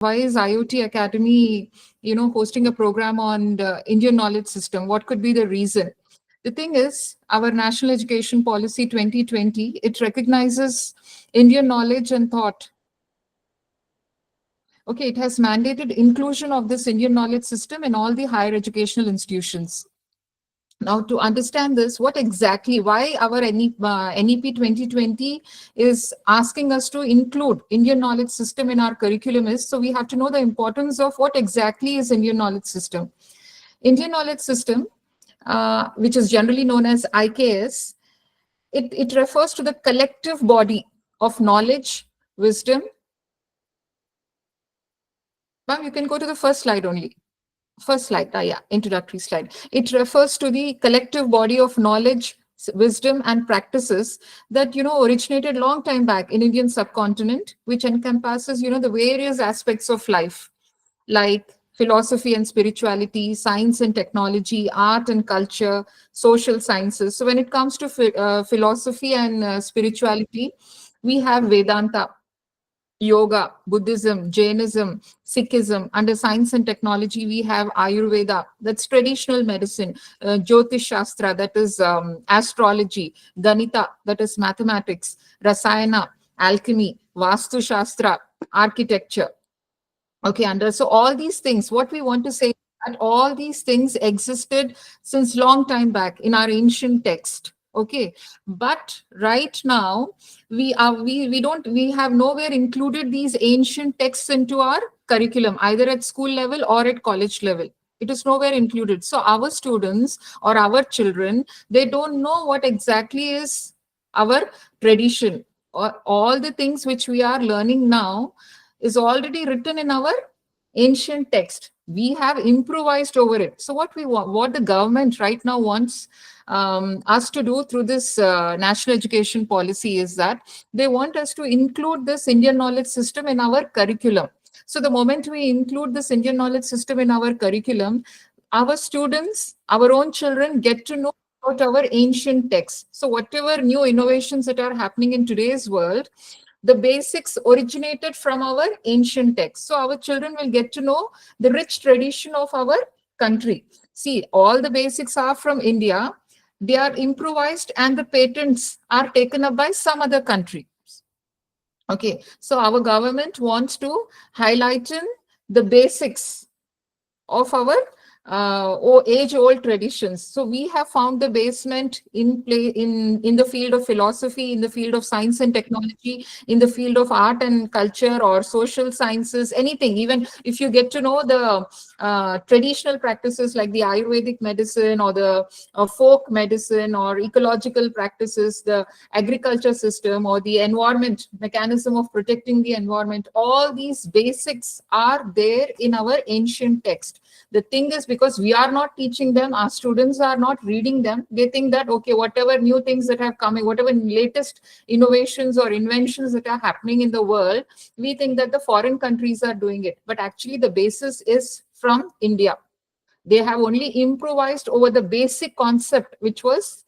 Why is IoT Academy, hosting a program on the Indian knowledge system? What could be the reason? The thing is, our National Education Policy 2020, it recognizes Indian knowledge and thought. Okay, it has mandated inclusion of this Indian knowledge system in all the higher educational institutions. Now, to understand this, what exactly, why our NEP 2020 is asking us to include Indian knowledge system in our curriculum is, so we have to know the importance of what exactly is Indian knowledge system. Indian knowledge system, which is generally known as IKS, it refers to the collective body of knowledge, wisdom. Ma'am, you can go to the first slide only. First slide, yeah, introductory slide. It refers to the collective body of knowledge, wisdom, and practices that, originated long time back in Indian subcontinent, which encompasses, the various aspects of life, like philosophy and spirituality, science and technology, art and culture, social sciences. So when it comes to philosophy and spirituality, we have Vedanta, yoga, Buddhism, Jainism, Sikhism. Under science and technology, we have Ayurveda, that's traditional medicine, Jyotish Shastra, that is astrology, Ganita, that is mathematics, Rasayana, alchemy, Vastu Shastra, architecture. Okay, so all these things, what we want to say, that all these things existed since long time back in our ancient text. Okay, but right now we have nowhere included these ancient texts into our curriculum, either at school level or at college level. It is nowhere included. So our students or our children, they don't know what exactly is our tradition, or all the things which we are learning now is already written in our ancient text. We have improvised over it. So what we want, what the government right now wants us to do through this national education policy is that they want us to include this Indian knowledge system in our curriculum. So the moment we include this Indian knowledge system in our curriculum, our students, our own children get to know about our ancient texts. So whatever new innovations that are happening in today's world, the basics originated from our ancient texts. So our children will get to know the rich tradition of our country. See, all the basics are from India. They are improvised and the patents are taken up by some other country. Okay, so our government wants to highlight in the basics of our age-old traditions. So we have found the basement in play in the field of philosophy, in the field of science and technology, in the field of art and culture or social sciences, anything. Even if you get to know the traditional practices like the Ayurvedic medicine or the folk medicine or ecological practices, the agriculture system or the environment, mechanism of protecting the environment, all these basics are there in our ancient text. The thing is, because we are not teaching them, our students are not reading them, they think that, okay, whatever new things that have come, whatever latest innovations or inventions that are happening in the world, we think that the foreign countries are doing it. But actually the basis is from India. They have only improvised over the basic concept, which was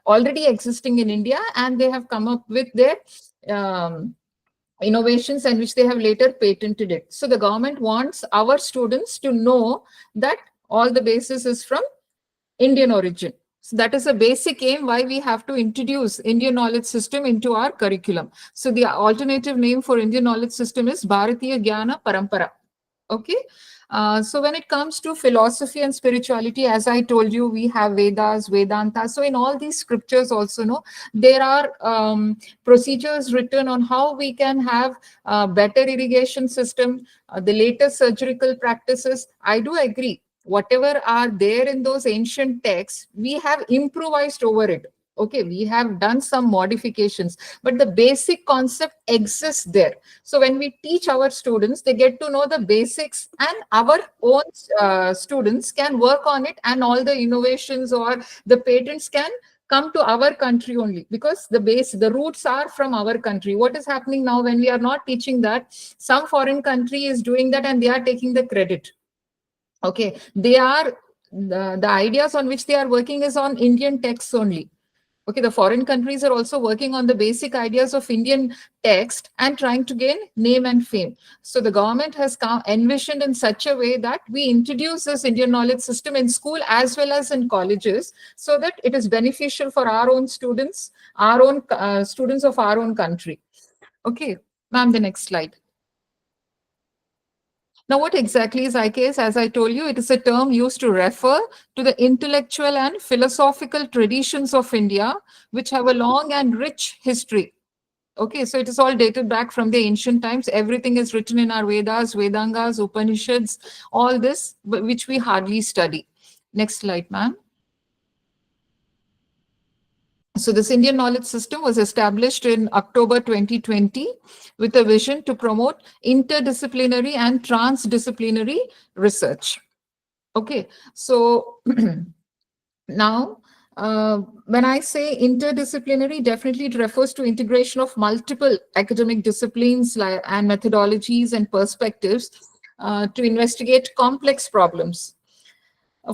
already existing in India, and they have come up with their innovations and which they have later patented it. So the government wants our students to know that all the basis is from Indian origin. So that is a basic aim why we have to introduce Indian knowledge system into our curriculum. So the alternative name for Indian knowledge system is Bharatiya Jnana Parampara. Okay. So when it comes to philosophy and spirituality, as I told you, we have Vedas, Vedanta. So in all these scriptures also, there are procedures written on how we can have a better irrigation system, the latest surgical practices. I do agree. Whatever are there in those ancient texts, we have improvised over it. Okay, we have done some modifications, but the basic concept exists there. So when we teach our students, they get to know the basics, and our own students can work on it, and all the innovations or the patents can come to our country only, because the roots are from our country. What is happening now when we are not teaching that? Some foreign country is doing that and they are taking the credit. Okay, they are the ideas on which they are working is on Indian texts only. Okay, the foreign countries are also working on the basic ideas of Indian text and trying to gain name and fame. So the government has envisioned in such a way that we introduce this Indian knowledge system in school as well as in colleges, so that it is beneficial for our own students, our own students of our own country. Okay, ma'am, the next slide. Now, what exactly is IKS? As I told you, it is a term used to refer to the intellectual and philosophical traditions of India, which have a long and rich history. Okay, so it is all dated back from the ancient times. Everything is written in our Vedas, Vedangas, Upanishads, all this, which we hardly study. Next slide, ma'am. So this Indian knowledge system was established in October 2020 with a vision to promote interdisciplinary and transdisciplinary research. Okay, so now when I say interdisciplinary, definitely it refers to integration of multiple academic disciplines and methodologies and perspectives to investigate complex problems.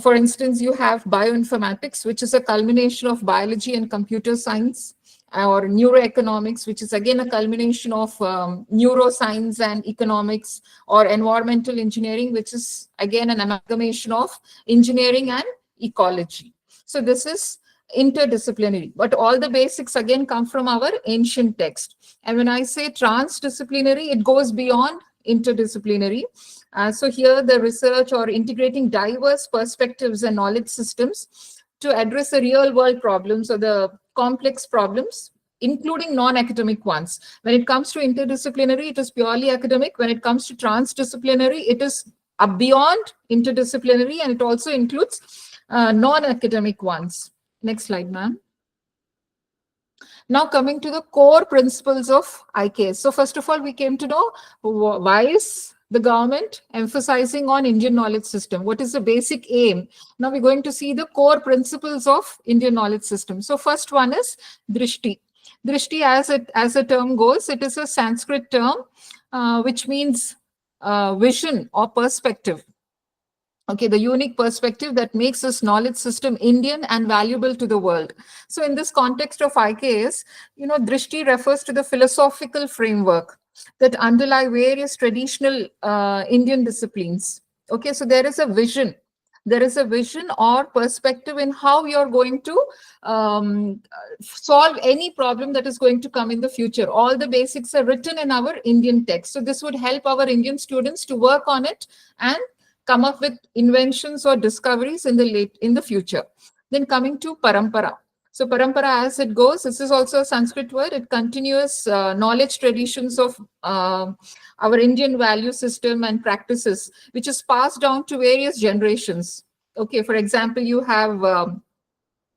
For instance, you have bioinformatics, which is a culmination of biology and computer science, or neuroeconomics, which is again a culmination of neuroscience and economics, or environmental engineering, which is again an amalgamation of engineering and ecology. So this is interdisciplinary, but all the basics again come from our ancient text. And when I say transdisciplinary, it goes beyond interdisciplinary. So here the research or integrating diverse perspectives and knowledge systems to address the real world problems or the complex problems, including non-academic ones. When it comes to interdisciplinary, it is purely academic. When it comes to transdisciplinary, it is beyond interdisciplinary, and it also includes non-academic ones. Next slide, ma'am. Now coming to the core principles of IKS. So first of all, we came to know why is the government emphasizing on Indian knowledge system. What is the basic aim? Now we're going to see the core principles of Indian knowledge system. So first one is Drishti. Drishti, as a term goes, it is a Sanskrit term which means vision or perspective. Okay, the unique perspective that makes this knowledge system Indian and valuable to the world. So in this context of IKS, Drishti refers to the philosophical framework that underlie various traditional Indian disciplines. Okay, so there is a vision. There is a vision or perspective in how you're going to solve any problem that is going to come in the future. All the basics are written in our Indian text. So this would help our Indian students to work on it and come up with inventions or discoveries in the future. Then coming to parampara. So parampara, as it goes, this is also a Sanskrit word. It continuous knowledge traditions of our Indian value system and practices, which is passed down to various generations. Okay, for example, you have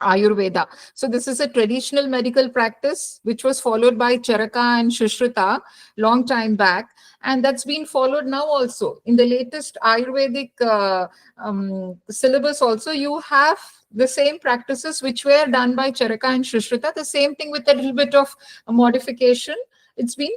Ayurveda. So this is a traditional medical practice which was followed by Charaka and Shushrita long time back, and that's been followed now also. In the latest Ayurvedic syllabus also, you have the same practices which were done by Charaka and Shushrita, the same thing with a little bit of modification. It's been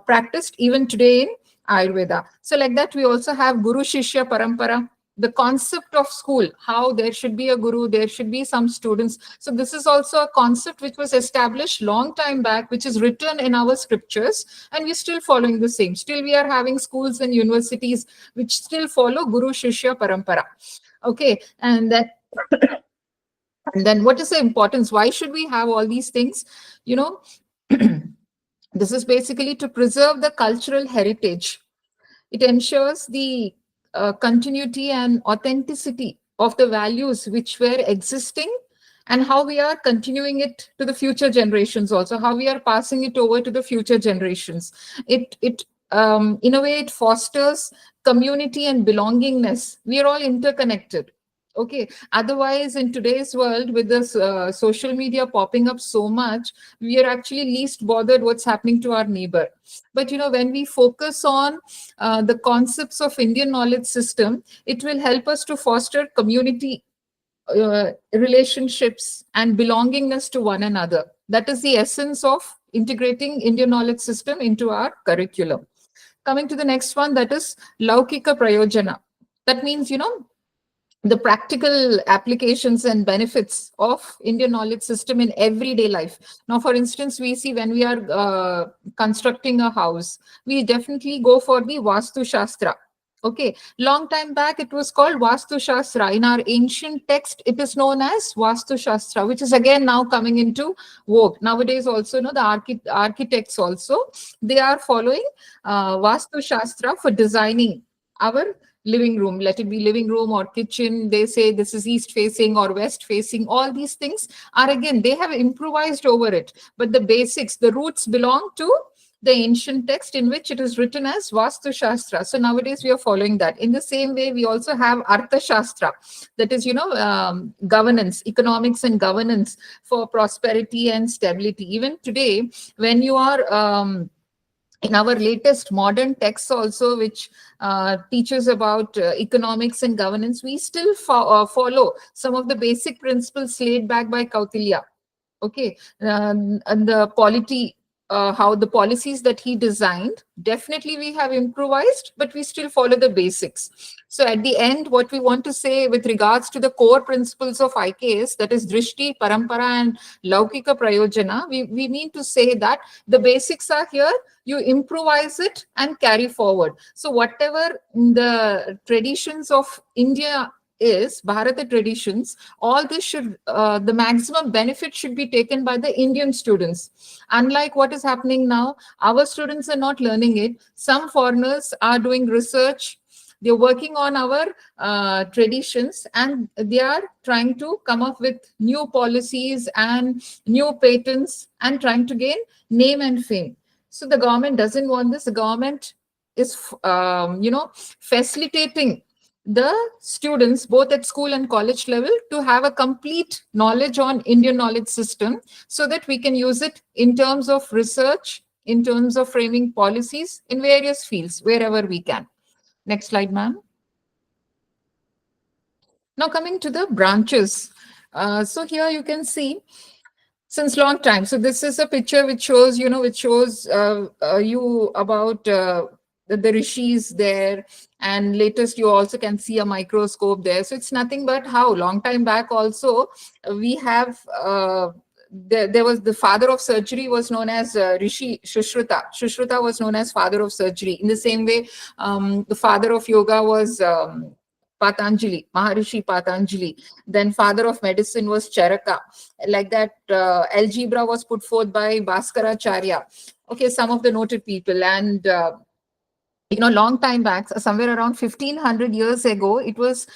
practiced even today in Ayurveda. So like that, we also have Guru Shishya Parampara, the concept of school, how there should be a guru, there should be some students. So this is also a concept which was established long time back, which is written in our scriptures, and we're still following the same. Still, we are having schools and universities which still follow Guru Shishya Parampara. Okay, and that. And then what is the importance? Why should we have all these things? This is basically to preserve the cultural heritage. It ensures the continuity and authenticity of the values which were existing, and how we are continuing it to the future generations also, how we are passing it over to the future generations. It in a way, it fosters community and belongingness. We are all interconnected. Okay, otherwise in today's world, with this social media popping up so much, we are actually least bothered what's happening to our neighbor. But when we focus on the concepts of Indian knowledge system, it will help us to foster community relationships and belongingness to one another. That is the essence of integrating Indian knowledge system into our curriculum. Coming to the next one, that is Laukika Prayojana. That means, the practical applications and benefits of Indian knowledge system in everyday life. Now, for instance, we see when we are constructing a house, we definitely go for the Vastu Shastra. Okay, long time back it was called Vastu Shastra. In our ancient text, it is known as Vastu Shastra, which is again now coming into vogue. Nowadays, also, the architects also, they are following Vastu Shastra for designing our living room. Let it be living room or kitchen. They say this is east facing or west facing. All these things are, again, they have improvised over it, but the basics, the roots belong to the ancient text in which it is written as Vastu Shastra. So nowadays we are following that. In the same way, we also have Artha Shastra, that is, governance, economics and governance for prosperity and stability. Even today, when you are in our latest modern texts also, which teaches about economics and governance, we still follow some of the basic principles laid back by Kautilya. Okay, and the polity, how the policies that he designed, definitely we have improvised, but we still follow the basics. So at the end, what we want to say with regards to the core principles of IKS, that is Drishti, Parampara, and Laukika Prayojana, we mean to say that the basics are here, you improvise it and carry forward. So whatever the traditions of India is, Bharata traditions, all this should, the maximum benefit should be taken by the Indian students. Unlike what is happening now, our students are not learning it. Some foreigners are doing research. They're working on our traditions, and they are trying to come up with new policies and new patents and trying to gain name and fame. So the government doesn't want this. The government is, facilitating the students both at school and college level to have a complete knowledge on Indian knowledge system, so that we can use it in terms of research, in terms of framing policies in various fields wherever we can. Next slide, ma'am. Now coming to the branches. So here you can see since long time. So this is a picture which shows, you about the rishis there, and latest you also can see a microscope there. So it's nothing but how long time back also we have there was the father of surgery was known as Rishi Shushruta. Shushruta was known as father of surgery. In the same way, the father of yoga was Patanjali, Maharishi Patanjali. Then father of medicine was Charaka. Like that, algebra was put forth by Bhaskaracharya. Okay, some of the noted people. And long time back, somewhere around 1500 years ago, it is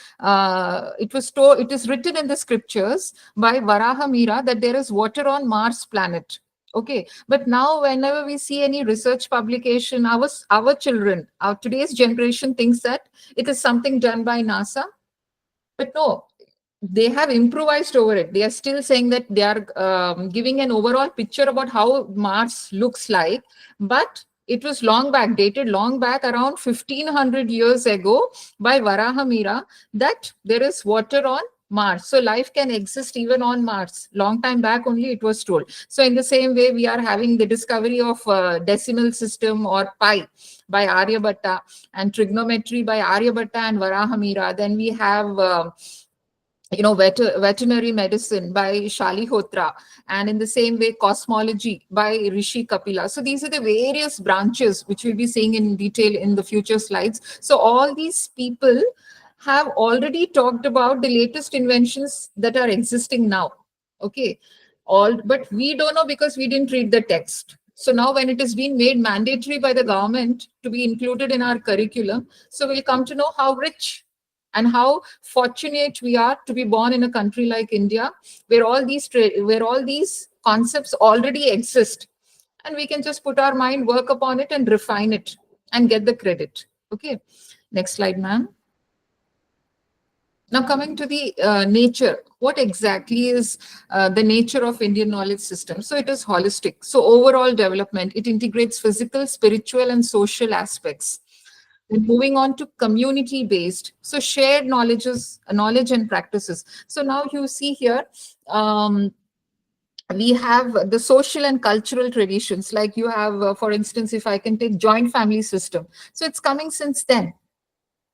written in the scriptures by Varaha Mira that there is water on Mars planet. Okay, but now whenever we see any research publication, our children, our today's generation thinks that it is something done by NASA. But no, they have improvised over it. They are still saying that they are giving an overall picture about how Mars looks like, but it was long back, dated long back around 1500 years ago by Varaha Mira, that there is water on Mars. So life can exist even on Mars. Long time back only it was told. So in the same way, we are having the discovery of decimal system or pi by Aryabhatta, and trigonometry by Aryabhatta and Varaha Mira. Then we have veterinary medicine by Shalihotra, and in the same way, cosmology by Rishi Kapila. So these are the various branches which we'll be seeing in detail in the future slides. So all these people have already talked about the latest inventions that are existing now. Okay, but we don't know because we didn't read the text. So now when it is being made mandatory by the government to be included in our curriculum, so we'll come to know how rich and how fortunate we are to be born in a country like India, where where all these concepts already exist, and we can just put our mind, work upon it, and refine it, and get the credit. Okay, next slide, ma'am. Now coming to the nature, what exactly is the nature of Indian knowledge system? So it is holistic. So overall development, it integrates physical, spiritual, and social aspects. Then moving on to community-based, so shared knowledge and practices. So now you see here, we have the social and cultural traditions. Like you have, for instance, if I can take joint family system. So it's coming since then.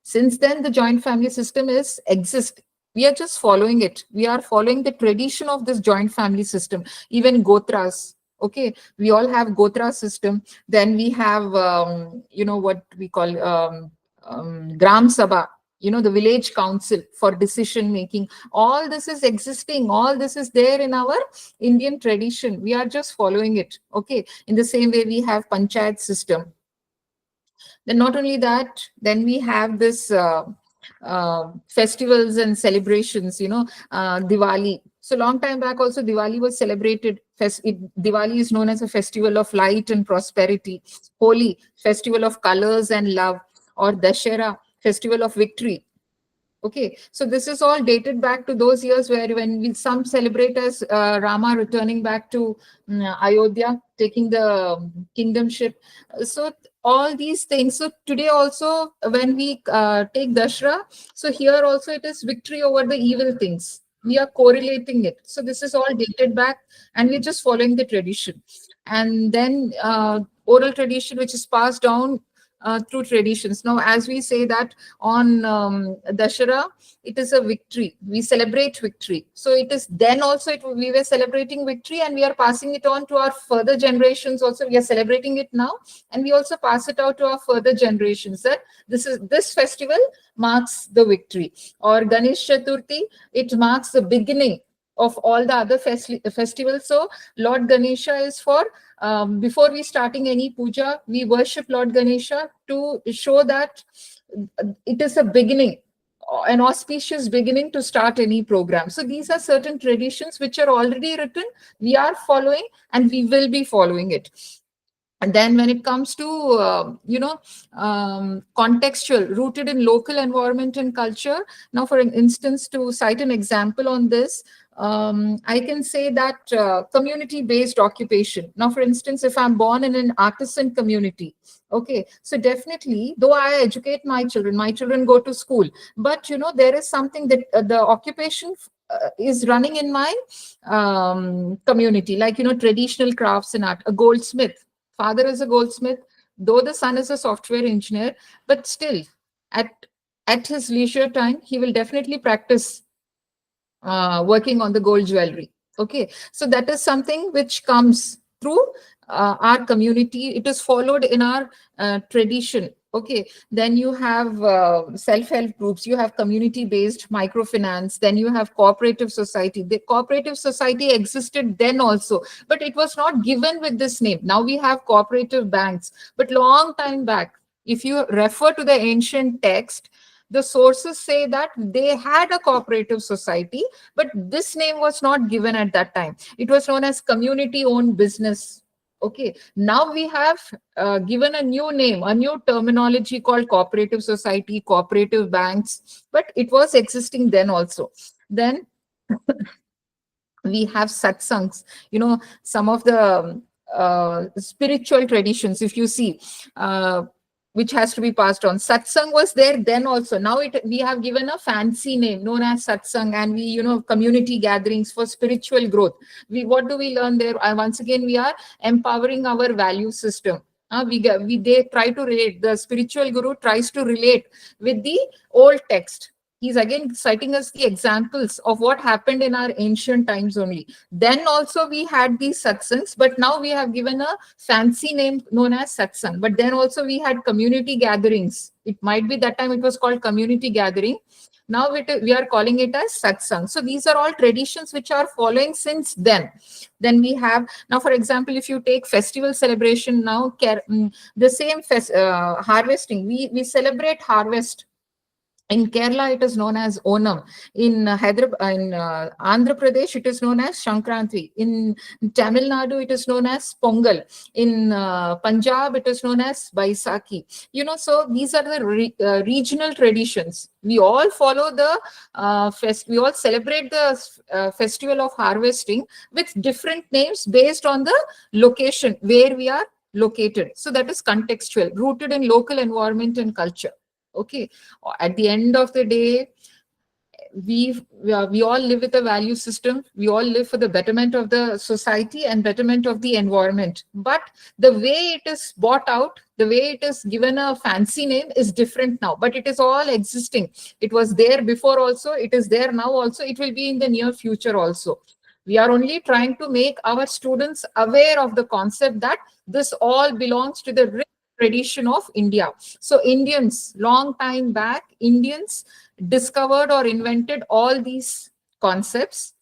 Since then, the joint family system is exist. We are just following it. We are following the tradition of this joint family system. Even Gotras, okay, we all have Gotra system. Then we have, what we call Gram Sabha, the village council for decision making. All this is existing. All this is there in our Indian tradition. We are just following it. Okay. In the same way, we have Panchayat system. Then not only that, then we have this festivals and celebrations, Diwali. So long time back also Diwali was celebrated. Diwali is known as a festival of light and prosperity. Holi, festival of colors and love. Or Dashera, festival of victory. Okay, so this is all dated back to those years where when we some celebrate as Rama returning back to Ayodhya, taking the kingdomship. So all these things. So today also when we take Dashra, so here also it is victory over the evil things. We are correlating it. So this is all dated back and we're just following the tradition. And then oral tradition, which is passed down through traditions. Now, as we say that on Dashera, it is a victory. We celebrate victory. So it is then also we were celebrating victory and we are passing it on to our further generations also. We are celebrating it now and we also pass it out to our further generations that this festival marks the victory. Or Ganesh Chaturthi, it marks the beginning of all the other festivals. So Lord Ganesha is for before we starting any puja, we worship Lord Ganesha to show that it is a beginning, an auspicious beginning to start any program. So these are certain traditions which are already written, we are following and we will be following it. And then when it comes to, contextual, rooted in local environment and culture. Now, for instance, to cite an example on this, I can say that community-based occupation. Now, for instance, if I'm born in an artisan community, okay, so definitely, though I educate my children go to school, but, there is something that the occupation is running in my community, like, traditional crafts and art, a goldsmith. Father is a goldsmith, though the son is a software engineer, but still at his leisure time, he will definitely practice working on the gold jewelry. Okay, so that is something which comes through our community. It is followed in our tradition. Okay, then you have self-help groups, you have community-based microfinance, then you have cooperative society. The cooperative society existed then also, but it was not given with this name. Now we have cooperative banks, but long time back, if you refer to the ancient text, the sources say that they had a cooperative society, but this name was not given at that time. It was known as community-owned business. Okay, now we have given a new name, a new terminology called cooperative society, cooperative banks, but it was existing then also. Then we have satsangs, some of the spiritual traditions, if you see, which has to be passed on. Satsang was there then also. Now we have given a fancy name known as satsang, and we, community gatherings for spiritual growth. What do we learn there? Once again, we are empowering our value system. They try to relate. The spiritual guru tries to relate with the old text. He's again citing us the examples of what happened in our ancient times only. Then also we had these satsangs, but now we have given a fancy name known as satsang. But then also we had community gatherings. It might be that time it was called community gathering. Now we are calling it as satsang. So these are all traditions which are following since then. Then we have, now for example, if you take festival celebration now, the same harvesting, we celebrate harvest. In Kerala, it is known as Onam. In Hyderabad, in Andhra Pradesh, it is known as Shankranti. In Tamil Nadu, it is known as Pongal. In Punjab, it is known as Baisakhi. So these are the regional traditions. We all follow the we all celebrate the festival of harvesting with different names based on the location where we are located. So that is contextual, rooted in local environment and culture. Okay, at the end of the day, we all live with a value system. We all live for the betterment of the society and betterment of the environment. But the way it is bought out, the way it is given a fancy name is different now. But it is all existing. It was there before also. It is there now also. It will be in the near future also. We are only trying to make our students aware of the concept that this all belongs to the rich tradition of India. So Indians, long time back, Indians discovered or invented all these concepts.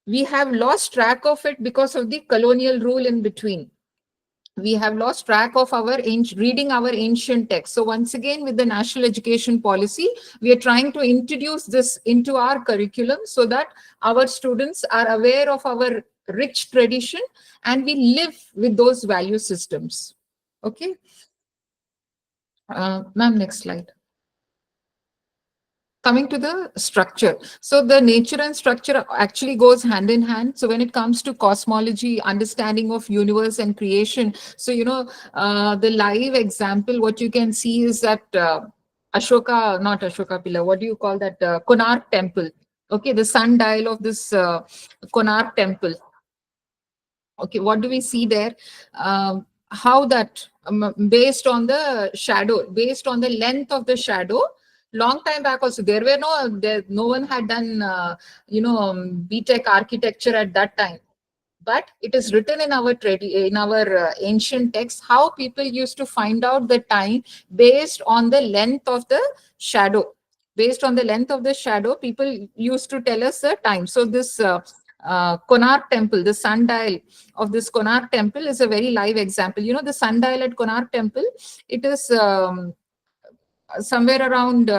We have lost track of it because of the colonial rule in between. We have lost track of our reading our ancient texts. So once again, with the national education policy, we are trying to introduce this into our curriculum so that our students are aware of our rich tradition and we live with those value systems. Okay. Ma'am, next slide. Coming to the structure. So the nature and structure actually goes hand in hand. So when it comes to cosmology, understanding of universe and creation, so, the live example, what you can see is that not Ashoka Pillar, what do you call that? Konark Temple. Okay, the sundial of this Konark Temple. Okay, what do we see there? How that, based on the shadow, based on the length of the shadow, long time back also, no one had done, BTech architecture at that time. But it is written in our ancient texts how people used to find out the time based on the length of the shadow. Based on the length of the shadow, people used to tell us the time. So this Konark Temple, the sundial of this Konark Temple is a very live example. The sundial at Konark Temple, it is somewhere around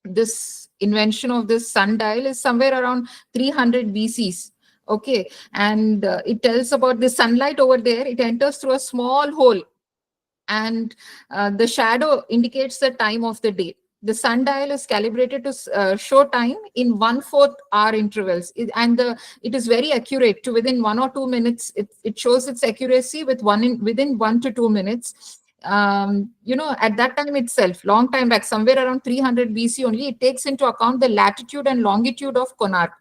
this invention of this sundial is somewhere around 300 BCs. Okay, and it tells about the sunlight over there. It enters through a small hole, and the shadow indicates the time of the day. The sundial is calibrated to show time in 1/4 hour intervals, it is very accurate to within 1 or 2 minutes. It shows its accuracy within 1 to 2 minutes. At that time itself, long time back, somewhere around 300 BC only, it takes into account the latitude and longitude of Konark.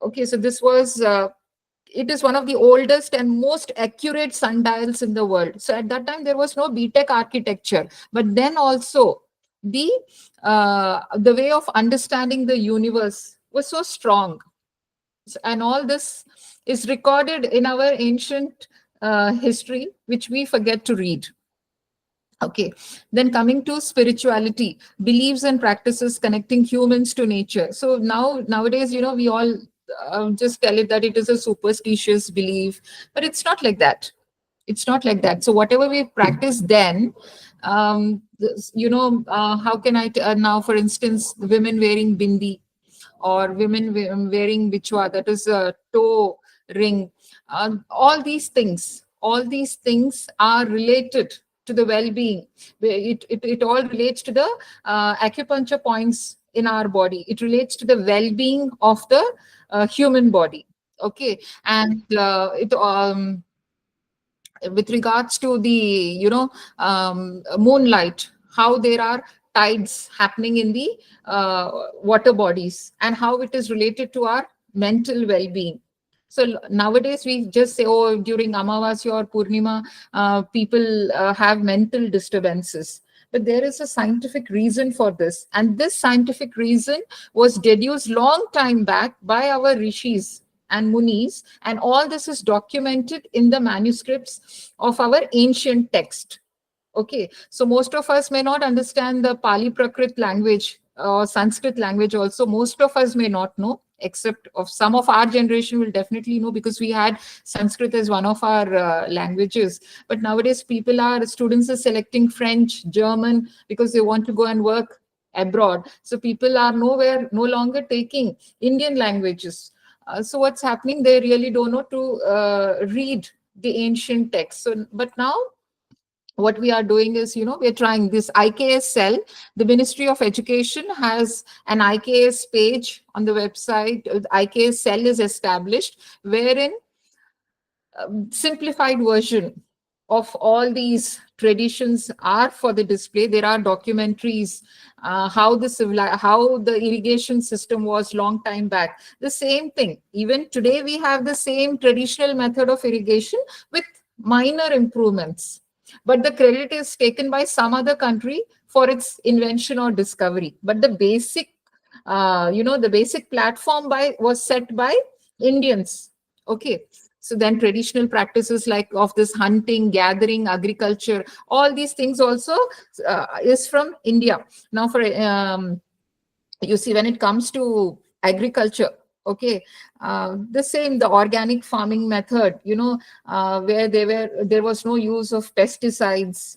Okay, so it is one of the oldest and most accurate sundials in the world. So at that time, there was no BTech architecture, but then also the way of understanding the universe was so strong. And all this is recorded in our ancient history, which we forget to read. Okay, then coming to spirituality, beliefs and practices connecting humans to nature. So nowadays, we all just tell it that it is a superstitious belief, but it's not like that. It's not like that. So whatever we practice then, how can now, for instance, women wearing bindi, or women wearing bichwa, that is a toe ring. All these things are related to the well-being. It all relates to the acupuncture points in our body. It relates to the well-being of the human body. Okay, and it with regards to the moonlight, how there are tides happening in the water bodies and how it is related to our mental well-being. So nowadays we just say, oh, during Amavasya or Purnima, people have mental disturbances. But there is a scientific reason for this. And this scientific reason was deduced long time back by our rishis and munis. And all this is documented in the manuscripts of our ancient text. Okay, so most of us may not understand the Pali Prakrit language or Sanskrit language also. Most of us may not know, except of some of our generation will definitely know, because we had Sanskrit as one of our languages. But nowadays students are selecting French, German, because they want to go and work abroad. So people are no longer taking Indian languages. So what's happening? They really don't know to read the ancient text. So, but now what we are doing is, we're trying this IKS cell. The Ministry of Education has an IKS page on the website. IKS cell is established, wherein simplified version of all these traditions are for the display. There are documentaries, how the irrigation system was long time back. The same thing. Even today, we have the same traditional method of irrigation with minor improvements. But the credit is taken by some other country for its invention or discovery. But the basic, the basic platform was set by Indians. Okay. So then traditional practices like of this hunting, gathering, agriculture, all these things also is from India. Now for you see, when it comes to agriculture, okay, the same, the organic farming method, where there was no use of pesticides,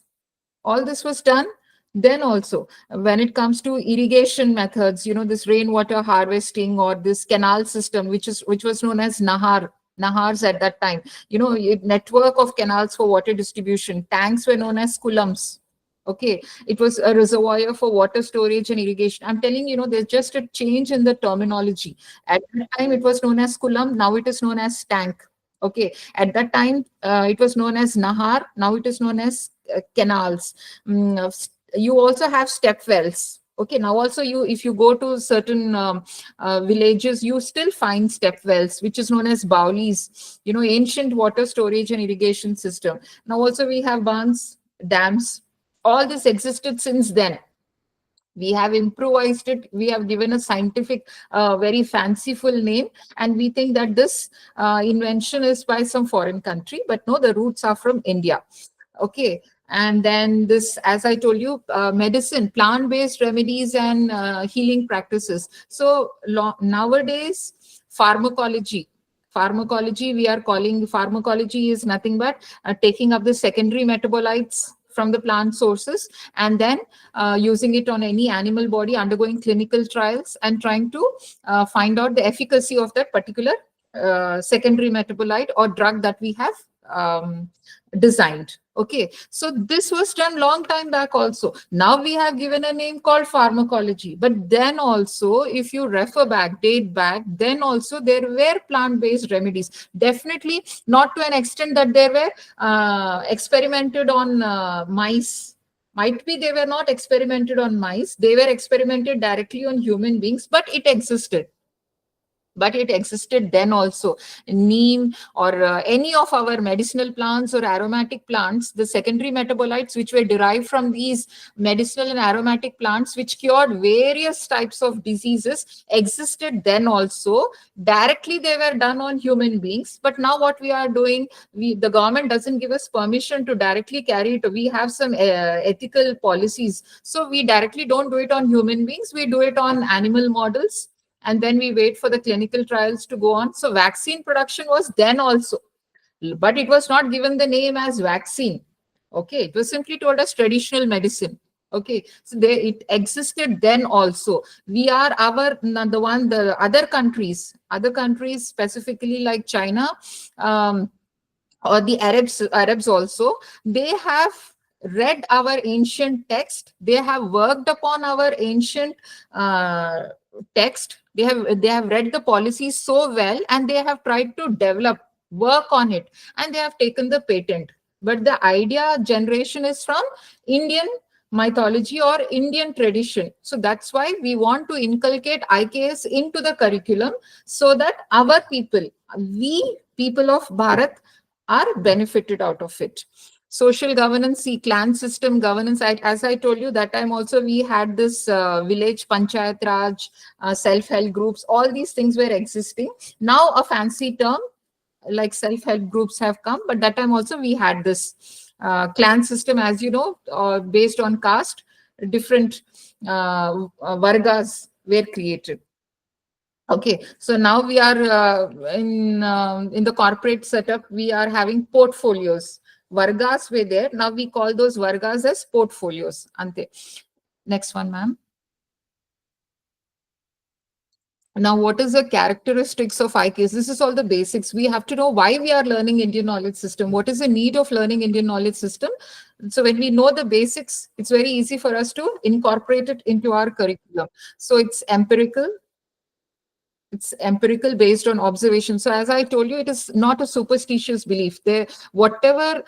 all this was done then also. When it comes to irrigation methods, this rainwater harvesting or this canal system, which was known as nahars at that time, network of canals for water distribution. Tanks were known as kulams. Okay, it was a reservoir for water storage and irrigation. I'm telling there's just a change in the terminology. At that time it was known as kulam, now it is known as tank. Okay, at that time it was known as nahar, now it is known as canals. You also have step wells. Okay, now also if you go to certain villages, you still find step wells, which is known as baulis, ancient water storage and irrigation system. Now also we have barns, dams. All this existed since then. We have improvised it, we have given a scientific very fanciful name, and we think that this invention is by some foreign country, but no, the roots are from India. Okay, and then this, as I told you, medicine, plant-based remedies and healing practices. So nowadays, pharmacology, we are calling pharmacology is nothing but taking up the secondary metabolites from the plant sources, and then using it on any animal body, undergoing clinical trials and trying to find out the efficacy of that particular secondary metabolite or drug that we have designed. Okay, so this was done long time back also. Now we have given a name called pharmacology, but then also if you refer back, date back, then also there were plant-based remedies. Definitely not to an extent that they were experimented on mice. Might be they were not experimented on mice, they were experimented directly on human beings, but it existed. Then also. Neem or any of our medicinal plants or aromatic plants, the secondary metabolites which were derived from these medicinal and aromatic plants which cured various types of diseases existed then also. Directly they were done on human beings, but now what we are doing, the government doesn't give us permission to directly carry it. We have some ethical policies, so we directly don't do it on human beings, we do it on animal models, and then we wait for the clinical trials to go on. So vaccine production was then also, but it was not given the name as vaccine. Okay, it was simply told as traditional medicine. Okay, so it existed then also. We are the other countries specifically like China, or the Arabs also, they have read our ancient text, they have worked upon our ancient text, they have read the policies so well, and they have tried to work on it, and they have taken the patent. But the idea generation is from Indian mythology or Indian tradition. So that's why we want to inculcate IKS into the curriculum, so that our people, we people of Bharat, are benefited out of it. Social governance, see, clan system governance, as I told you, that time also we had this village panchayat raj, self-help groups, all these things were existing. Now a fancy term like self-help groups have come, but that time also we had this clan system, as you know, based on caste, different vargas were created. Okay, so now we are in the corporate setup, we are having portfolios. Vargas were there. Now we call those vargas as portfolios. Ante. Next one, ma'am. Now, what is the characteristics of IKS? This is all the basics. We have to know why we are learning Indian knowledge system. What is the need of learning Indian knowledge system? So when we know the basics, it's very easy for us to incorporate it into our curriculum. So it's empirical. It's empirical based on observation. So as I told you, it is not a superstitious belief. Whatever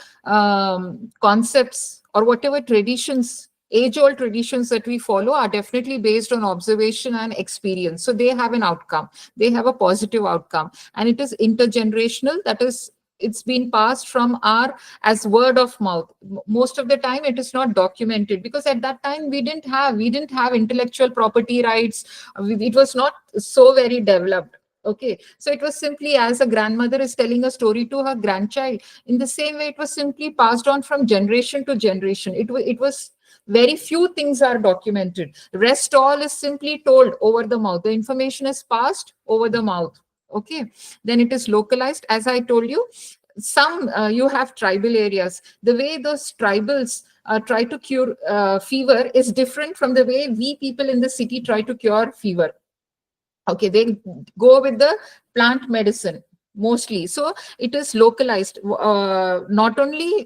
concepts or whatever traditions, age-old traditions that we follow are definitely based on observation and experience. So they have an outcome. They have a positive outcome, and it is intergenerational. That is, it's been passed from our as word of mouth. Most of the time, it is not documented because at that time we didn't have intellectual property rights. It was not so very developed. Okay, so it was simply as a grandmother is telling a story to her grandchild. In the same way, it was simply passed on from generation to generation. It was very few things are documented. Rest all is simply told over the mouth. The information is passed over the mouth. Okay, then it is localized. As I told you, some you have tribal areas. The way those tribals try to cure fever is different from the way we people in the city try to cure fever. Okay, they go with the plant medicine mostly. So it is localized, not only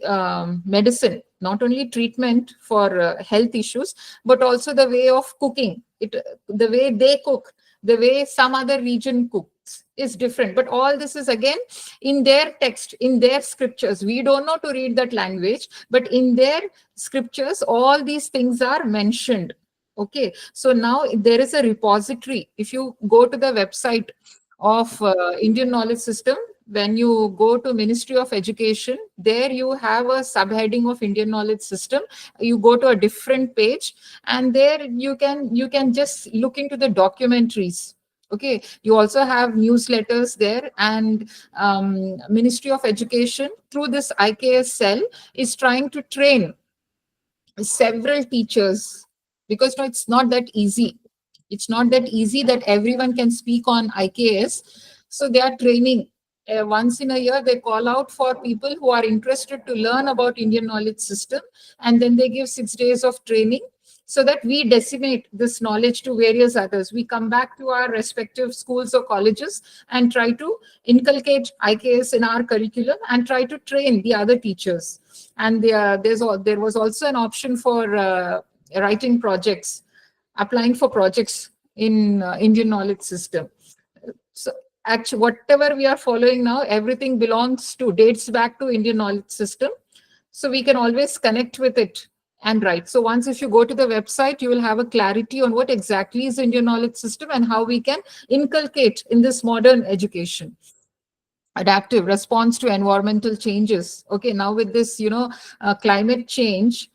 medicine, not only treatment for health issues, but also the way of cooking it, the way they cook, the way some other region cooks is different. But all this is again in their text, in their scriptures. We don't know to read that language, but in their scriptures all these things are mentioned. Okay, so now there is a repository. If you go to the website of Indian Knowledge System, when you go to Ministry of Education, there you have a subheading of Indian Knowledge System. You go to a different page, and there you can just look into the documentaries. Okay, you also have newsletters there, and Ministry of Education through this IKS cell is trying to train several teachers, because no, it's not that easy. It's not that easy that everyone can speak on IKS. So they are training. Once in a year, they call out for people who are interested to learn about Indian knowledge system, and then they give 6 days of training so that we disseminate this knowledge to various others. We come back to our respective schools or colleges and try to inculcate IKS in our curriculum and try to train the other teachers. And there was also an option for writing projects, applying for projects in Indian knowledge system. So actually, whatever we are following now, everything dates back to Indian knowledge system. So we can always connect with it and write. So once if you go to the website, you will have a clarity on what exactly is Indian knowledge system and how we can inculcate in this modern education. Adaptive response to environmental changes. Okay, now with this, climate change,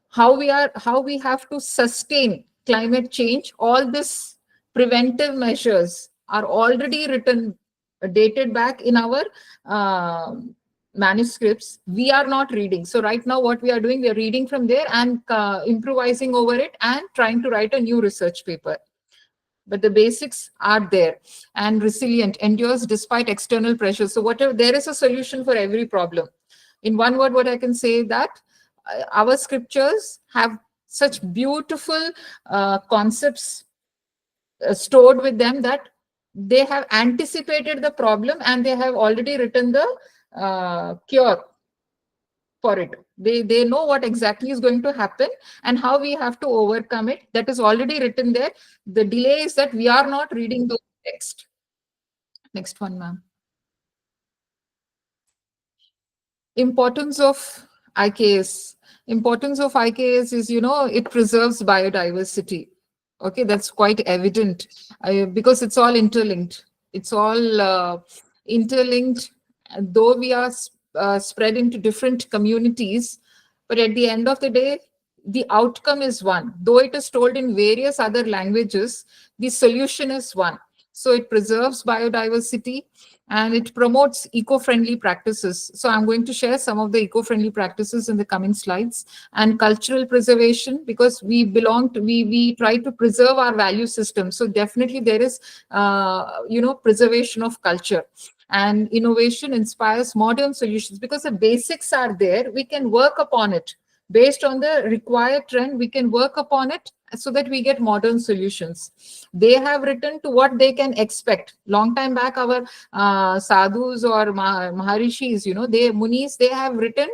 how we have to sustain climate change, all this preventive measures are already written, dated back in our manuscripts. We are not reading. So right now what we are doing, we are reading from there and improvising over it and trying to write a new research paper. But the basics are there. And resilient, endures despite external pressures. So whatever, there is a solution for every problem. In one word, what I can say that our scriptures have such beautiful concepts stored with them, that they have anticipated the problem and they have already written the cure for it. They know what exactly is going to happen and how we have to overcome it. That is already written there. The delay is that we are not reading the text. Next one, ma'am. Importance of IKS. Importance of IKS is, it preserves biodiversity. Okay, that's quite evident because it's all interlinked. It's all interlinked, though we are spread into different communities, but at the end of the day, the outcome is one. Though it is told in various other languages, the solution is one. So it preserves biodiversity and it promotes eco-friendly practices. So I'm going to share some of the eco-friendly practices in the coming slides. And cultural preservation, because we try to preserve our value system. So definitely there is, preservation of culture. And innovation inspires modern solutions because the basics are there. We can work upon it. Based on the required trend, we can work upon it so that we get modern solutions. They have written to what they can expect. Long time back, our sadhus or maharishis, munis, they have written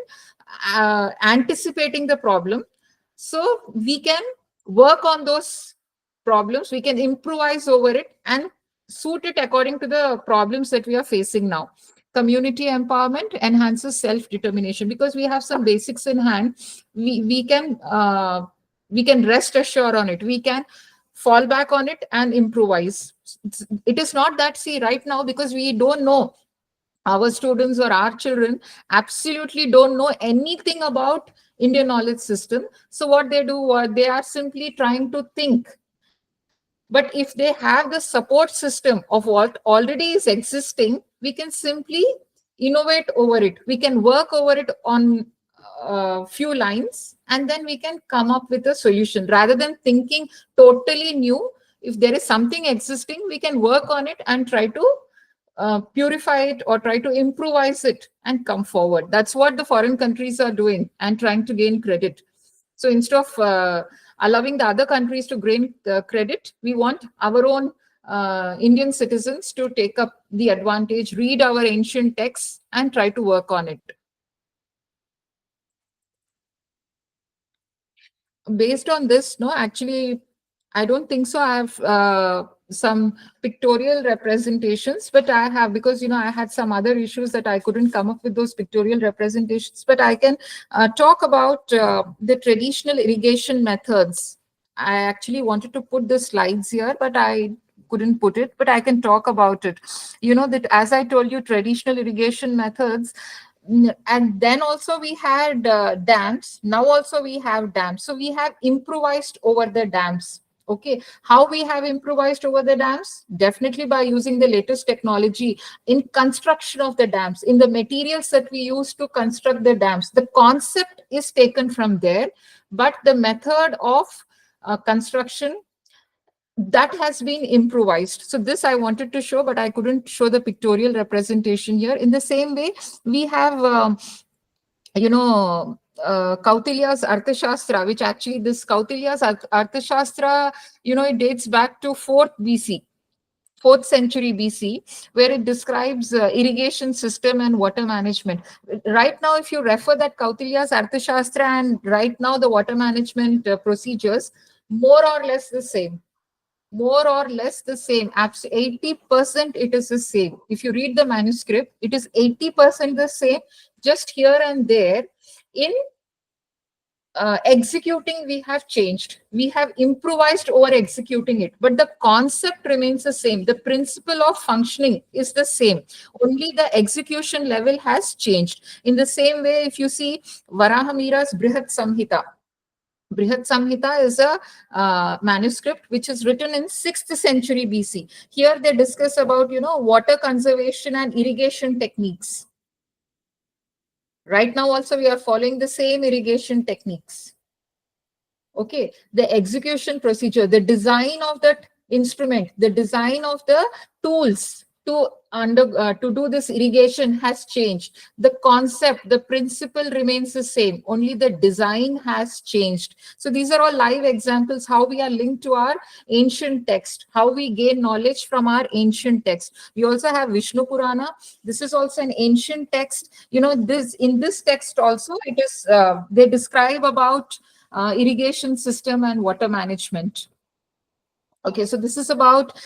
anticipating the problem. So we can work on those problems. We can improvise over it and suit it according to the problems that we are facing now. community empowerment enhances self-determination. Because we have some basics in hand, we can rest assured on it. We can fall back on it and improvise. It is not that, see, right now, because we don't know, our students or our children absolutely don't know anything about Indian knowledge system. So what they do, they are simply trying to think. But if they have the support system of what already is existing, we can simply innovate over it. We can work over it on a few lines, and then we can come up with a solution rather than thinking totally new. If there is something existing, we can work on it and try to purify it or try to improvise it and come forward. That's what the foreign countries are doing and trying to gain credit. So instead of allowing the other countries to gain credit, we want our own Indian citizens to take up the advantage, read our ancient texts, and try to work on it. Based on this, no, actually, I don't think so. I have some pictorial representations, but I have, because, I had some other issues that I couldn't come up with those pictorial representations, but I can talk about the traditional irrigation methods. I actually wanted to put the slides here, but I couldn't put it, but I can talk about it. That, as I told you, traditional irrigation methods, and then also we had dams. Now also we have dams. So we have improvised over the dams. Okay, how we have improvised over the dams? Definitely by using the latest technology in construction of the dams, in the materials that we use to construct the dams. The concept is taken from there, but the method of construction, that has been improvised. So this I wanted to show, but I couldn't show the pictorial representation here. In the same way, we have, Kautilya's Arthashastra, which actually this Kautilya's Arthashastra, it dates back to 4th BC. 4th century BC, where it describes irrigation system and water management. Right now, if you refer that Kautilya's Arthashastra and right now the water management procedures, more or less the same. More or less the same. 80% it is the same. If you read the manuscript, it is 80% the same. Just here and there, in executing, we have changed. We have improvised over executing it, but the concept remains the same. The principle of functioning is the same. Only the execution level has changed. In the same way, if you see Varahamira's Brihat Samhita, Brihat Samhita is a manuscript which is written in 6th century BC. Here they discuss about, water conservation and irrigation techniques. Right now also we are following the same irrigation techniques. Okay, the execution procedure, the design of that instrument, the design of the tools to do this irrigation has changed. The concept, the principle remains the same. Only the design has changed. So these are all live examples how we are linked to our ancient text, how we gain knowledge from our ancient text. We also have Vishnu Purana. This is also an ancient text. In this text also, it is they describe about irrigation system and water management. Okay, so this is about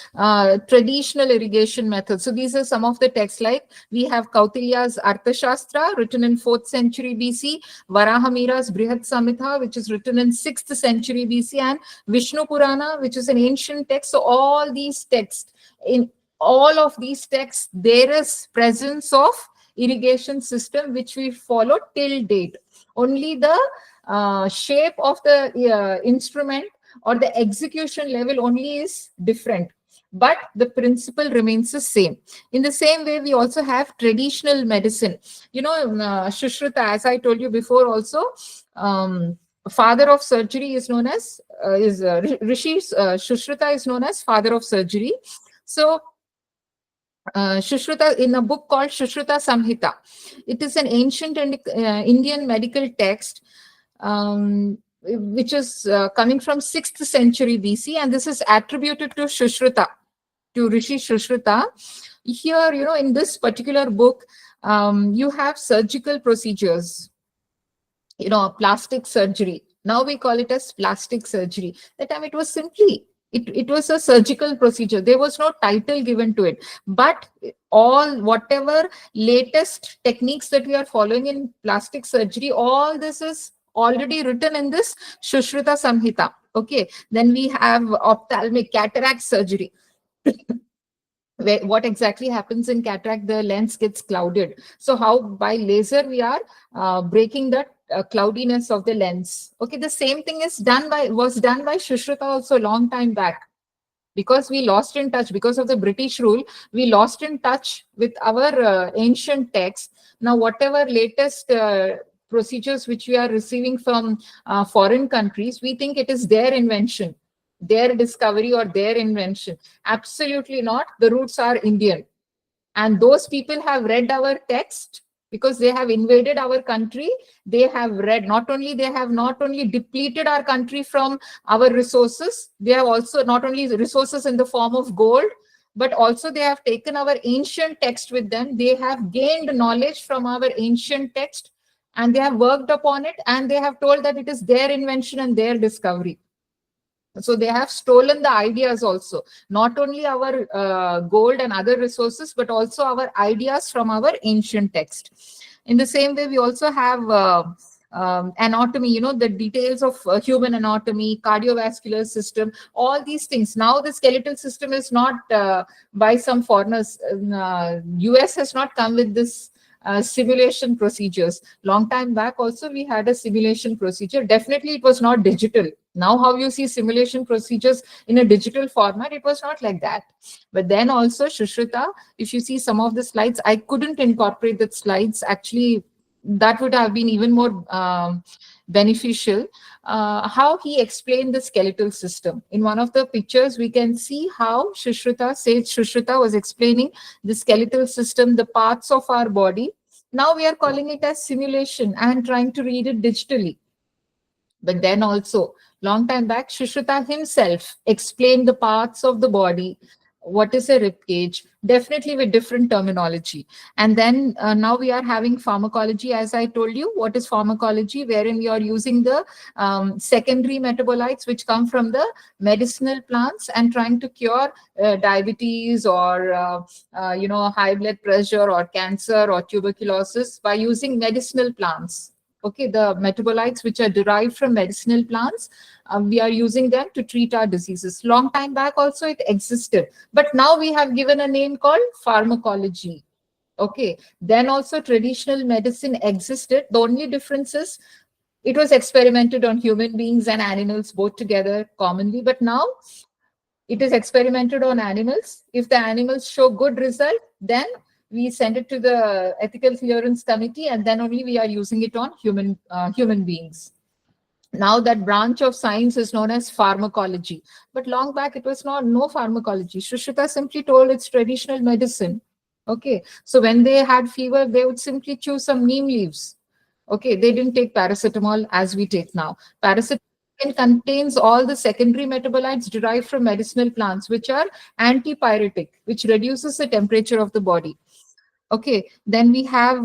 traditional irrigation methods. So these are some of the texts, like we have Kautilya's Arthashastra, written in 4th century BC, Varahamira's Brihat Samhita, which is written in 6th century BC, and Vishnu Purana, which is an ancient text. So all these texts, in all of these texts, there is presence of irrigation system which we follow till date. Only the shape of the instrument or the execution level only is different, but the principle remains the same. In the same way, we also have traditional medicine. Shushruta, as I told you before also, father of surgery is known as, Rishi Shushruta is known as father of surgery. So Shushruta, in a book called Shushruta Samhita, it is an ancient Indian medical text, which is coming from 6th century BC, and this is attributed to Shushruta, to Rishi Shushruta. Here, in this particular book, you have surgical procedures, plastic surgery. Now we call it as plastic surgery. That time it was simply It was a surgical procedure. There was no title given to it. But all whatever latest techniques that we are following in plastic surgery, all this is already written in this Shushruta Samhita. Okay. Then we have ophthalmic cataract surgery. Where, what exactly happens in cataract? The lens gets clouded. So how by laser we are breaking that cloudiness of the lens. Okay, the same thing is was done by Shushruta also long time back. Because we lost in touch, because of the British rule, we lost in touch with our ancient texts. Now whatever latest procedures which we are receiving from foreign countries, we think it is their invention, their discovery or their invention. Absolutely not. The roots are Indian. And those people have read our text because they have invaded our country. They have read, not only they have not only depleted our country from our resources, they have also not only resources in the form of gold, but also they have taken our ancient text with them. They have gained knowledge from our ancient text and they have worked upon it, and they have told that it is their invention and their discovery. So they have stolen the ideas also, not only our gold and other resources, but also our ideas from our ancient text. In the same way, we also have anatomy, the details of human anatomy, cardiovascular system, all these things. Now the skeletal system is not by some foreigners. US has not come with this simulation procedures. Long time back also we had a simulation procedure. Definitely it was not digital. Now how you see simulation procedures in a digital format, it was not like that. But then also Shushruta, if you see some of the slides, I couldn't incorporate the slides. Actually, that would have been even more beneficial. How he explained the skeletal system. In one of the pictures, we can see how Shushruta was explaining the skeletal system, the parts of our body. Now we are calling it as simulation and trying to read it digitally. But then also, long time back, Shushruta himself explained the parts of the body. What is a rib cage? Definitely with different terminology. And then now we are having pharmacology, as I told you. What is pharmacology? Wherein we are using the secondary metabolites which come from the medicinal plants and trying to cure diabetes or high blood pressure or cancer or tuberculosis by using medicinal plants. Okay, the metabolites which are derived from medicinal plants, we are using them to treat our diseases. Long time back also it existed, but now we have given a name called pharmacology. Okay, then also traditional medicine existed. The only difference is it was experimented on human beings and animals both together commonly, but now it is experimented on animals. If the animals show good result, then we send it to the ethical clearance committee, and then only we are using it on human beings. Now that branch of science is known as pharmacology, but long back it was no pharmacology. Shushruta simply told it's traditional medicine. Okay, so when they had fever, they would simply chew some neem leaves. Okay, they didn't take paracetamol as we take now. Paracetamol contains all the secondary metabolites derived from medicinal plants, which are antipyretic, which reduces the temperature of the body. Okay, then we have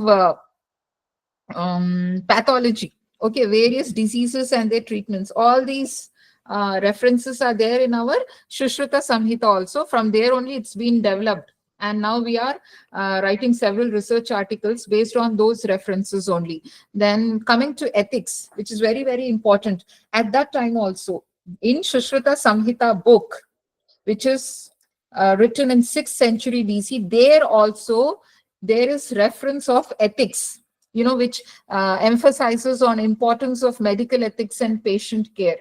pathology. Okay, various diseases and their treatments. All these references are there in our Shushruta Samhita also. From there only it's been developed. And now we are writing several research articles based on those references only. Then coming to ethics, which is very, very important. At that time also, in Shushruta Samhita book, which is written in 6th century BC, there also there is reference of ethics, which emphasizes on importance of medical ethics and patient care.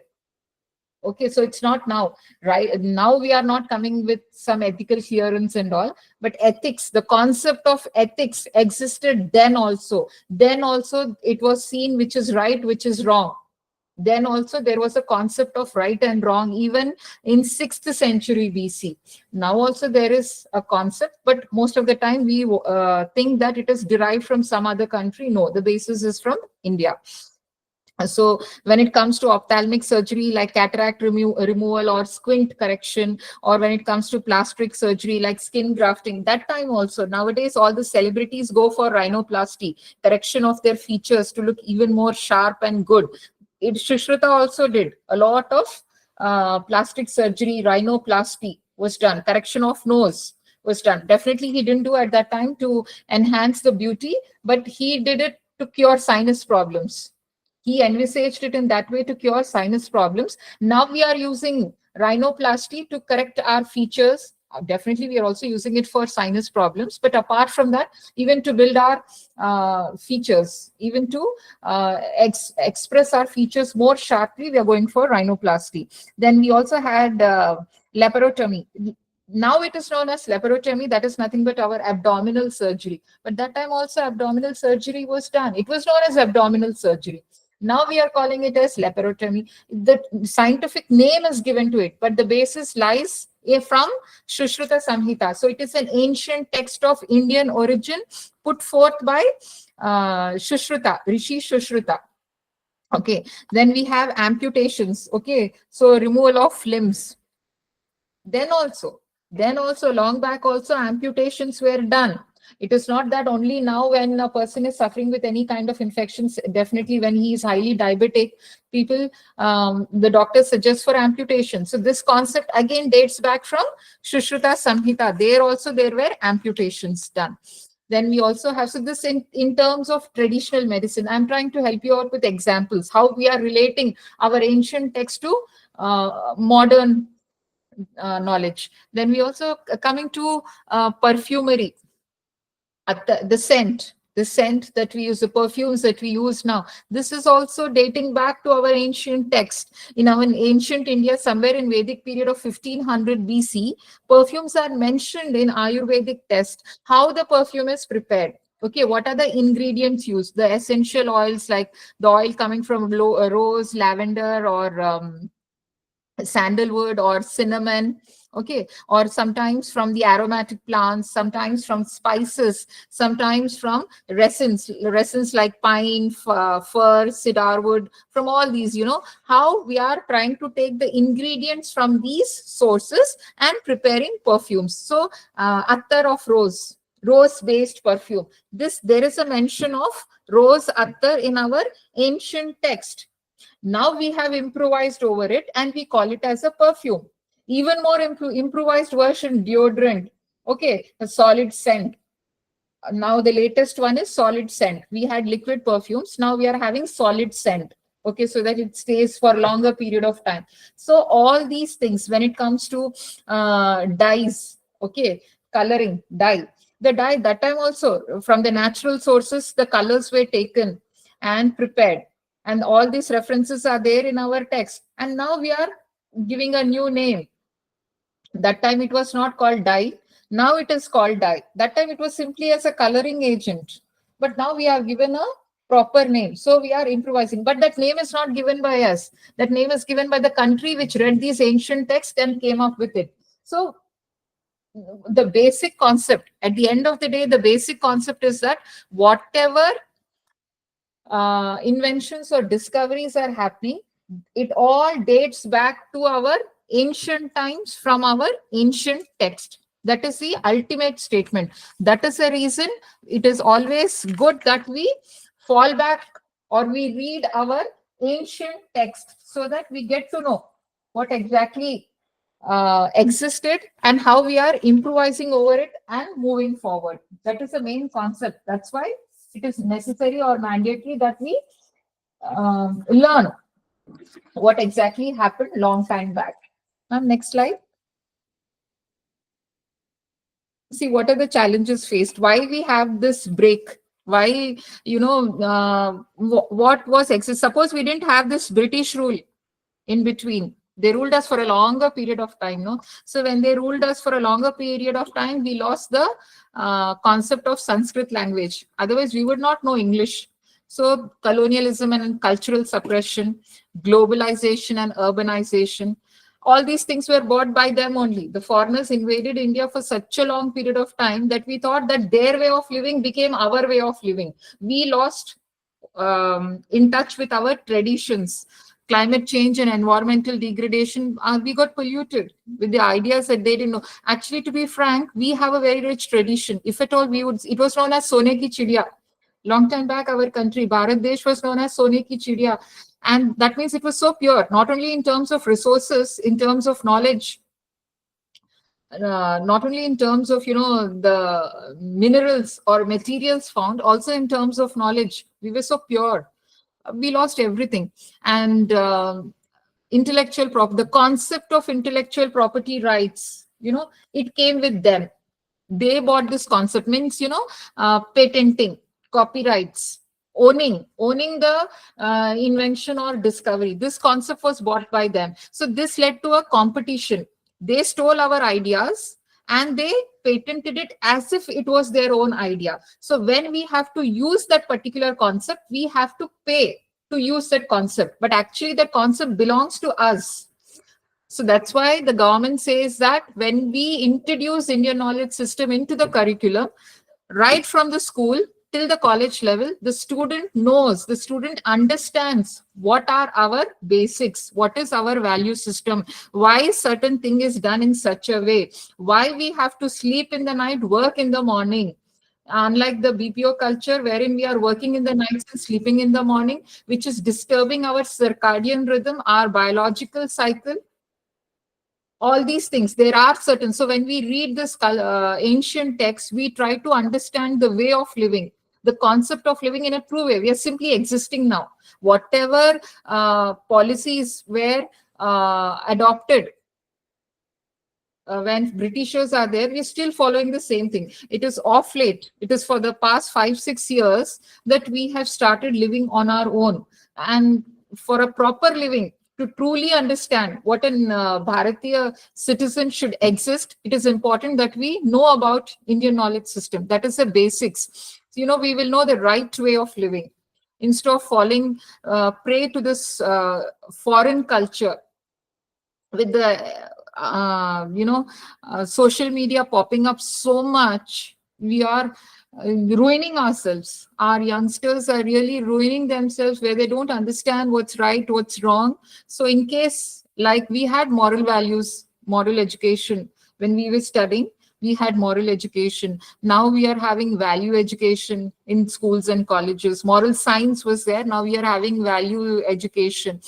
Okay, so it's not now, right? Now we are not coming with some ethical clearance and all, but ethics, the concept of ethics existed then also. Then also it was seen which is right, which is wrong. Then also there was a concept of right and wrong, even in 6th century BC. Now also there is a concept, but most of the time we think that it is derived from some other country. No, the basis is from India. So when it comes to ophthalmic surgery like cataract removal or squint correction, or when it comes to plastic surgery like skin grafting, that time also, nowadays all the celebrities go for rhinoplasty, correction of their features to look even more sharp and good. Shushruta also did a lot of plastic surgery, rhinoplasty was done, correction of nose was done. Definitely, he didn't do at that time to enhance the beauty, but he did it to cure sinus problems. He envisaged it in that way to cure sinus problems. Now we are using rhinoplasty to correct our features. Definitely, we are also using it for sinus problems. But apart from that, even to build our features, even to express our features more sharply, we are going for rhinoplasty. Then we also had laparotomy. Now it is known as laparotomy. That is nothing but our abdominal surgery. But that time also abdominal surgery was done. It was known as abdominal surgery. Now we are calling it as laparotomy. The scientific name is given to it, but the basis lies from Sushruta Samhita. So it is an ancient text of Indian origin put forth by Sushruta, Rishi Sushruta. Okay, then we have amputations. Okay, so removal of limbs. Then also, long back also amputations were done. It is not that only now when a person is suffering with any kind of infections, definitely when he is highly diabetic, people, the doctor suggests for amputation. So this concept again dates back from Sushruta Samhita. There were amputations done. Then we also have, so this in terms of traditional medicine, I'm trying to help you out with examples, how we are relating our ancient text to modern knowledge. Then we also coming to perfumery, the scent that we use, the perfumes that we use now. This is also dating back to our ancient text. In our ancient India, somewhere in Vedic period of 1500 BC, perfumes are mentioned in Ayurvedic text, how the perfume is prepared. Okay, what are the ingredients used? The essential oils, like the oil coming from rose, lavender, or sandalwood or cinnamon. Okay, or sometimes from the aromatic plants, sometimes from spices, sometimes from resins like pine, fir, cedarwood. From all these, how we are trying to take the ingredients from these sources and preparing perfumes. So attar of rose based perfume, there is a mention of rose attar in our ancient text. Now we have improvised over it and we call it as a perfume. Even more improvised version, deodorant. Okay, a solid scent. Now the latest one is solid scent. We had liquid perfumes. Now we are having solid scent. Okay, so that it stays for longer period of time. So all these things, when it comes to dyes, okay, coloring, dye. The dye, that time also, from the natural sources, the colors were taken and prepared. And all these references are there in our text. And now we are giving a new name. That time it was not called dye. Now it is called dye. That time it was simply as a coloring agent. But now we have given a proper name. So we are improvising. But that name is not given by us. That name is given by the country which read these ancient texts and came up with it. So the basic concept, at the end of the day, the basic concept is that whatever inventions or discoveries are happening, it all dates back to our ancient times from our ancient text. That is the ultimate statement. That is the reason it is always good that we fall back or we read our ancient text so that we get to know what exactly existed and how we are improvising over it and moving forward. That is the main concept. That's why it is necessary or mandatory that we learn what exactly happened long time back. Next slide. See, what are the challenges faced? Why we have this break? Why, what was exist? Suppose we didn't have this British rule in between. They ruled us for a longer period of time, no? So when they ruled us for a longer period of time, we lost the concept of Sanskrit language. Otherwise, we would not know English. So colonialism and cultural suppression, globalization and urbanization, all these things were brought by them only. The foreigners invaded India for such a long period of time that we thought that their way of living became our way of living. We lost in touch with our traditions. Climate change and environmental degradation, we got polluted with the ideas that they didn't know. Actually, to be frank, we have a very rich tradition. If at all, it was known as Sone ki Chidiya. Long time back, our country, Bharat Desh, was known as Sone ki Chidiya. And that means it was so pure, not only in terms of resources, in terms of knowledge, not only in terms of, the minerals or materials found, also in terms of knowledge. We were so pure. We lost everything. And intellectual prop the concept of intellectual property rights, it came with them. They bought this concept, means, patenting, copyrights, owning the invention or discovery. This concept was bought by them, so this led to a competition. They stole our ideas and they patented it as if it was their own idea. So when we have to use that particular concept, we have to pay to use that concept, but actually that concept belongs to us. So that's why the government says that when we introduce Indian knowledge system into the curriculum, right from the school till the college level, the student knows, the student understands what are our basics, what is our value system, why certain thing is done in such a way, why we have to sleep in the night, work in the morning. Unlike the BPO culture, wherein we are working in the nights and sleeping in the morning, which is disturbing our circadian rhythm, our biological cycle, all these things, there are certain. So when we read this ancient text, we try to understand the way of living, the concept of living in a true way. We are simply existing now. Whatever policies were adopted when Britishers are there, we're still following the same thing. It is off late. It is for the past 5, 6 years that we have started living on our own. And for a proper living, to truly understand what an Bharatiya citizen should exist, it is important that we know about Indian knowledge system. That is the basics. So, we will know the right way of living instead of falling prey to this foreign culture with the social media popping up so much. We are ruining ourselves. Our youngsters are really ruining themselves, where they don't understand what's right, what's wrong. So in case, like, we had moral values, moral education when we were studying, we had moral education. Now we are having value education in schools and colleges. Moral science was there, now we are having value education.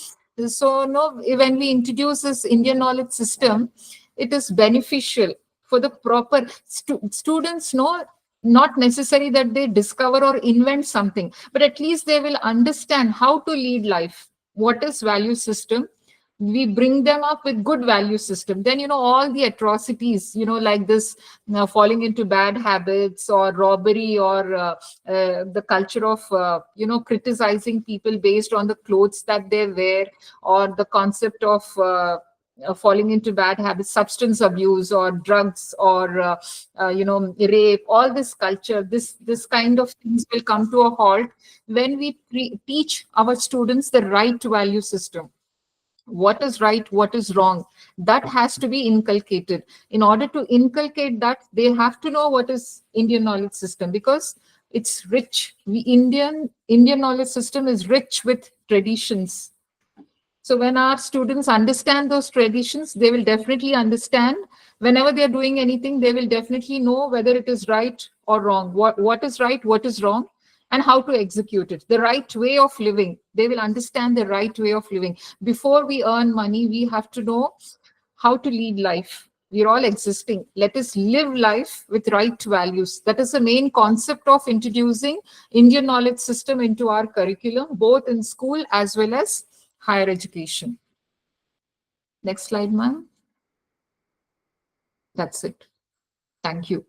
So no, when we introduce this Indian knowledge system, it is beneficial for the proper students. No, not necessary that they discover or invent something, but at least they will understand how to lead life. What is value system? We bring them up with good value system, then all the atrocities, like this, falling into bad habits or robbery, or the culture of criticizing people based on the clothes that they wear, or the concept of falling into bad habits, substance abuse or drugs, or rape, all this culture, this kind of things will come to a halt when we teach our students the right value system. What is right, what is wrong, that has to be inculcated. In order to inculcate that, they have to know what is Indian knowledge system, because it's rich. Indian knowledge system is rich with traditions. So when our students understand those traditions, they will definitely understand, whenever they're doing anything, they will definitely know whether it is right or wrong, what is right, what is wrong, and how to execute it. The right way of living. They will understand the right way of living. Before we earn money, we have to know how to lead life. We're all existing. Let us live life with right values. That is the main concept of introducing Indian knowledge system into our curriculum, both in school as well as higher education. Next slide, ma'am. That's it. Thank you.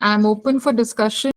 I'm open for discussion.